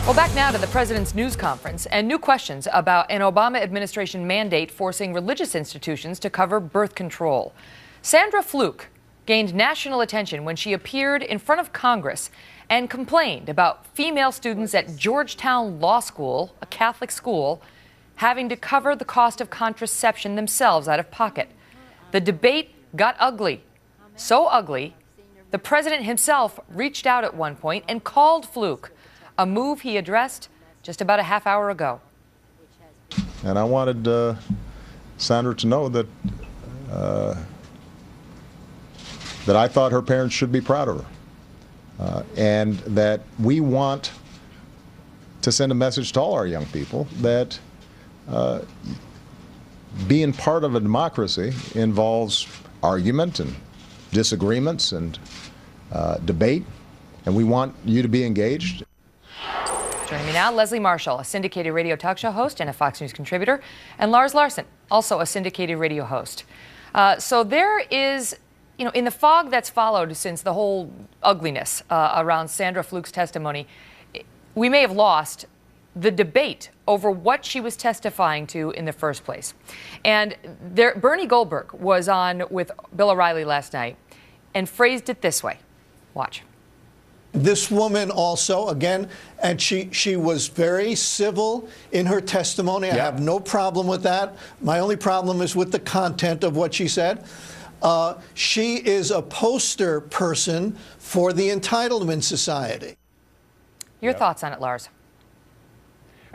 Well, back now to the president's news conference and new questions about an Obama administration mandate forcing religious institutions to cover birth control. Sandra Fluke gained national attention when she appeared in front of Congress and complained about female students at Georgetown Law School, a Catholic school, having to cover the cost of contraception themselves out of pocket. The debate got ugly, so ugly, the president himself reached out at one point and called Fluke, a move he addressed just about a half hour ago. And I wanted Sandra to know that that I thought her parents should be proud of her, and that we want to send a message to all our young people that being part of a democracy involves argument and disagreements and debate, and we want you to be engaged. Joining me now, Leslie Marshall, a syndicated radio talk show host and a Fox News contributor, and Lars Larson, also a syndicated radio host. So there is, in the fog that's followed since the whole ugliness around Sandra Fluke's testimony, we may have lost the debate over what she was testifying to in the first place. And Bernie Goldberg was on with Bill O'Reilly last night and phrased it this way. Watch. This woman also, again, and she was very civil in her testimony. I have no problem with that. My only problem is with the content of what she said. She is a poster person for the entitlement society. Your thoughts on it, Lars?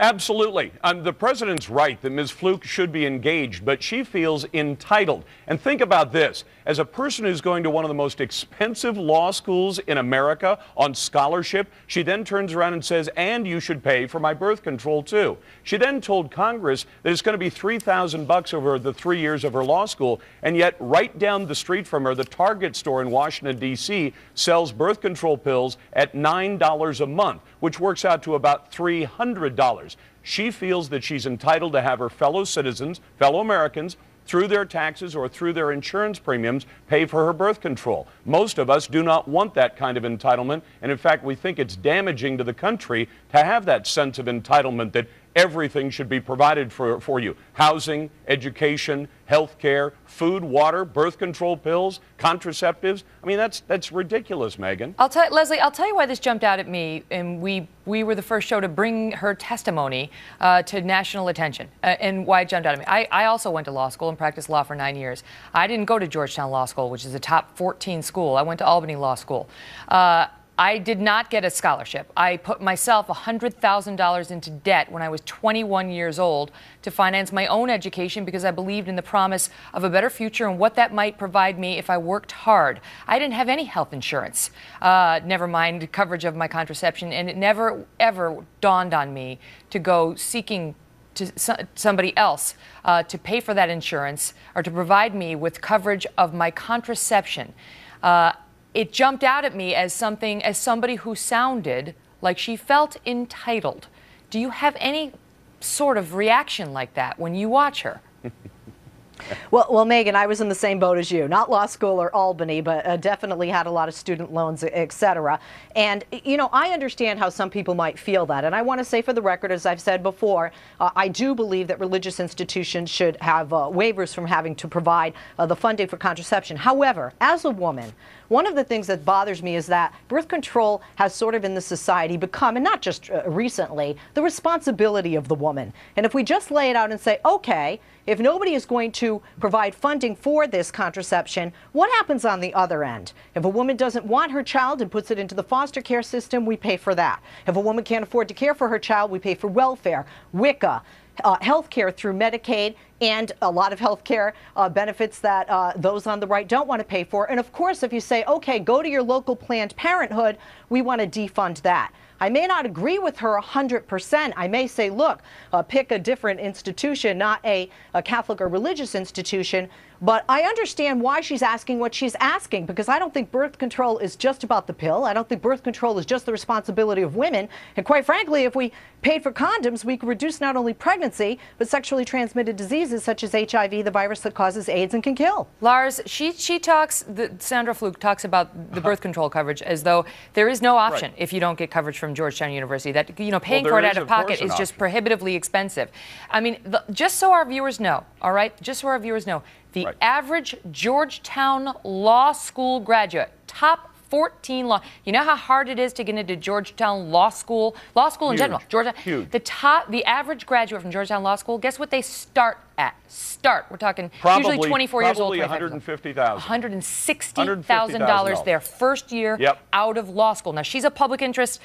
Absolutely. The president's right that Ms. Fluke should be engaged, but she feels entitled. And think about this. As a person who's going to one of the most expensive law schools in America on scholarship, she then turns around and says, and you should pay for my birth control too. She then told Congress that it's going to be $3,000 over the 3 years of her law school, and yet right down the street from her, the Target store in Washington, D.C. sells birth control pills at $9 a month, which works out to about $300. She feels that she's entitled to have her fellow citizens, fellow Americans, through their taxes or through their insurance premiums, pay for her birth control. Most of us do not want that kind of entitlement, and in fact, we think it's damaging to the country to have that sense of entitlement that everything should be provided for you. Housing, education, health care, food, water, birth control pills, contraceptives. I mean, that's ridiculous, Megyn. Leslie, I'll tell you why this jumped out at me, and we were the first show to bring her testimony to national attention, and why it jumped out at me. I also went to law school and practiced law for 9 years. I didn't go to Georgetown Law School, which is a top 14 school. I went to Albany Law School. I did not get a scholarship. I put myself $100,000 into debt when I was 21 years old to finance my own education because I believed in the promise of a better future and what that might provide me if I worked hard. I didn't have any health insurance, never mind coverage of my contraception, and it never, ever dawned on me to go seeking to somebody else to pay for that insurance or to provide me with coverage of my contraception. It jumped out at me as somebody who sounded like she felt entitled. Do you have any sort of reaction like that when you watch her? Well, Megyn, I was in the same boat as you. Not law school or Albany, but definitely had a lot of student loans, et cetera. And, I understand how some people might feel that. And I want to say for the record, as I've said before, I do believe that religious institutions should have waivers from having to provide the funding for contraception. However, as a woman, one of the things that bothers me is that birth control has sort of in the society become, and not just recently, the responsibility of the woman. And if we just lay it out and say, okay, if nobody is going to provide funding for this contraception, what happens on the other end? If a woman doesn't want her child and puts it into the foster care system, we pay for that. If a woman can't afford to care for her child, we pay for welfare, WICA, health care through Medicaid, and a lot of health care benefits that those on the right don't want to pay for. And of course, if you say, okay, go to your local Planned Parenthood, we want to defund that. I may not agree with her 100%. I may say, look, pick a different institution, not a Catholic or religious institution. But I understand why she's asking what she's asking, because I don't think birth control is just about the pill. I don't think birth control is just the responsibility of women. And quite frankly, if we paid for condoms, we could reduce not only pregnancy, but sexually transmitted diseases. diseases such as HIV, the virus that causes AIDS and can kill. Lars, Sandra Fluke talks about the birth control coverage as though there is no option if you don't get coverage from Georgetown University. That, paying for it out of pocket is just prohibitively expensive. I mean, just so our viewers know, all right, just so our viewers know, the average Georgetown Law School graduate, top 14 law. You know how hard it is to get into Georgetown Law School in general. Georgetown. Huge. The average graduate from Georgetown Law School, guess what they start at? We're talking probably, usually 24 years old. Probably $150,000. $160,000 their first year out of law school. Now she's a public interest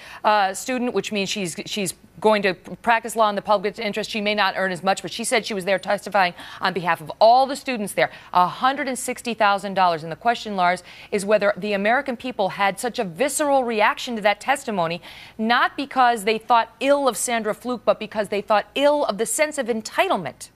student, which means she's going to practice law in the public interest. She may not earn as much, but she said she was there testifying on behalf of all the students there. $160,000. And the question, Lars, is whether the American people had such a visceral reaction to that testimony, not because they thought ill of Sandra Fluke, but because they thought ill of the sense of entitlement.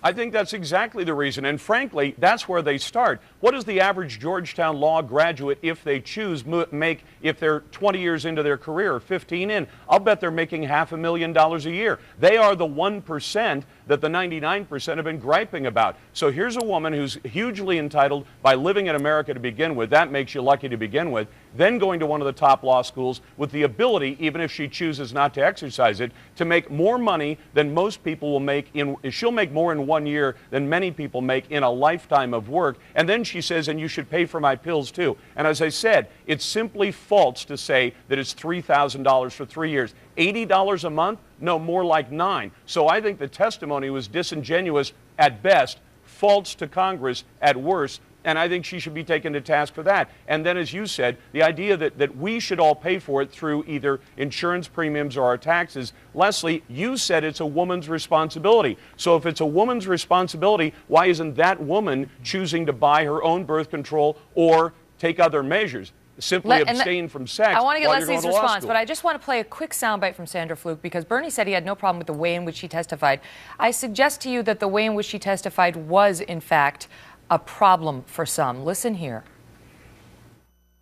I think that's exactly the reason, and frankly, that's where they start. What does the average Georgetown law graduate, if they choose, make if they're 20 years into their career, or 15 in? I'll bet they're making $500,000 a year. They are the 1% that the 99% have been griping about. So here's a woman who's hugely entitled by living in America to begin with. That makes you lucky to begin with. Then going to one of the top law schools with the ability, even if she chooses not to exercise it, to make more money than most people will make she'll make more in 1 year than many people make in a lifetime of work. And then she says, and you should pay for my pills too. And as I said, it's simply false to say that it's $3,000 for 3 years. $80 a month? No, more like $9. So I think the testimony was disingenuous at best, false to Congress at worst, and I think she should be taken to task for that. And then, as you said, the idea that we should all pay for it through either insurance premiums or our taxes. Leslie, you said it's a woman's responsibility. So if it's a woman's responsibility, why isn't that woman choosing to buy her own birth control or take other measures? Simply abstain from sex. I want to get Leslie's response, but I just want to play a quick soundbite from Sandra Fluke because Bernie said he had no problem with the way in which she testified. I suggest to you that the way in which she testified was, in fact, a problem for some. Listen here.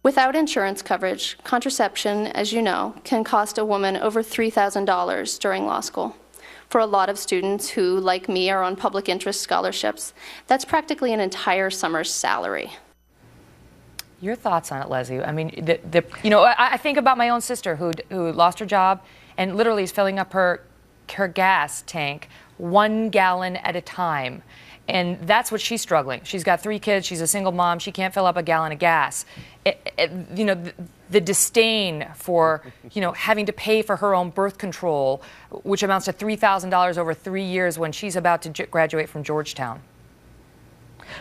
Without insurance coverage, contraception, as you know, can cost a woman over $3,000 during law school. For a lot of students who, like me, are on public interest scholarships, that's practically an entire summer's salary. Your thoughts on it, Leslie? I mean, I think about my own sister who lost her job and literally is filling up her gas tank 1 gallon at a time. And that's what she's struggling. She's got 3 kids. She's a single mom. She can't fill up a gallon of gas. The disdain for, having to pay for her own birth control, which amounts to $3,000 over 3 years when she's about to graduate from Georgetown.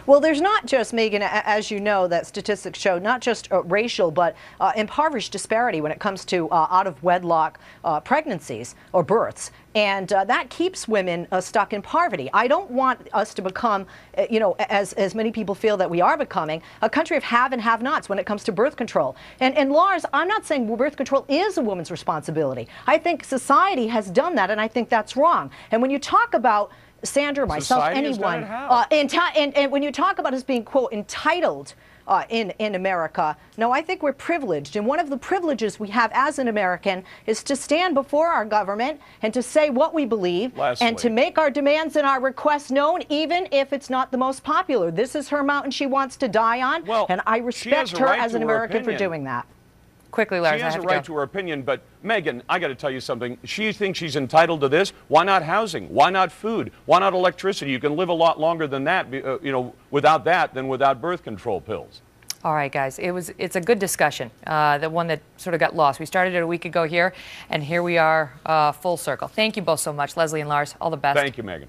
Well, there's not just, Megyn, as you know, that statistics show not just racial, but impoverished disparity when it comes to out-of-wedlock pregnancies or births. And that keeps women stuck in poverty. I don't want us to become, as many people feel that we are becoming, a country of have and have-nots when it comes to birth control. And Lars, I'm not saying birth control is a woman's responsibility. I think society has done that, and I think that's wrong. And when you talk about Sandra, myself, anyone, and when you talk about us being, quote, entitled in America, no, I think we're privileged. And one of the privileges we have as an American is to stand before our government and to say what we believe and to make our demands and our requests known, even if it's not the most popular. This is her mountain she wants to die on, and I respect her as an American for doing that. Quickly, Lars, she has a right to her opinion, but Megyn, I got to tell you something. She thinks she's entitled to this. Why not housing? Why not food? Why not electricity? You can live a lot longer than that, without that than without birth control pills. All right, guys, it's a good discussion, the one that sort of got lost. We started it a week ago here, and here we are full circle. Thank you both so much, Leslie and Lars. All the best. Thank you, Megyn.